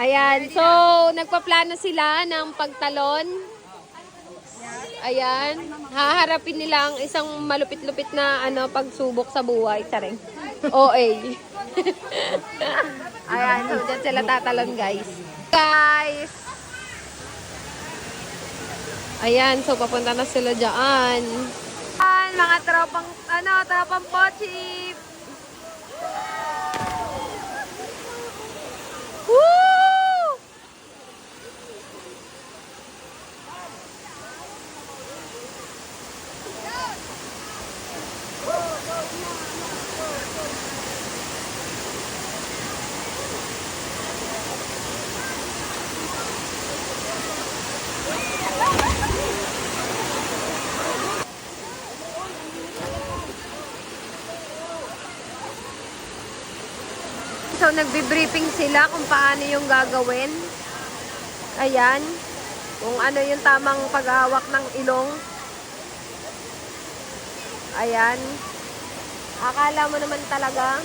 Ayan, so nagpaplano sila ng pagtalon. Ayan, haharapin nila ang isang malupit-lupit na pagsubok sa buhay. Saring. OA. Ayan, so dyan sila tatalon, guys. Guys! Ayan, so papunta na sila dyan. Ayan, mga tropang pochip. Woo! So, nagbe-briefing sila kung paano yung gagawin. Ayan. Kung ano yung tamang paghawak ng ilong. Ayan. Akala mo naman talaga.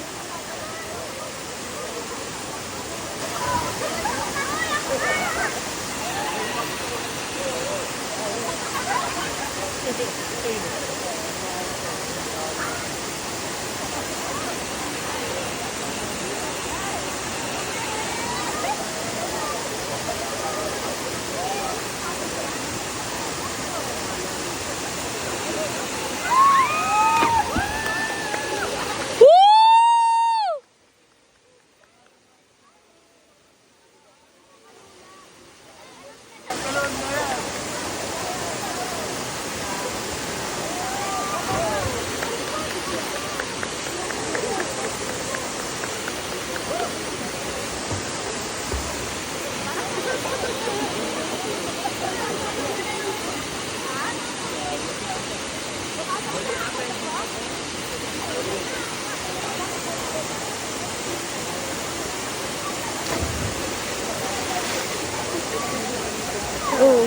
Oh.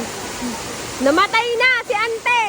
Namatay na si ante.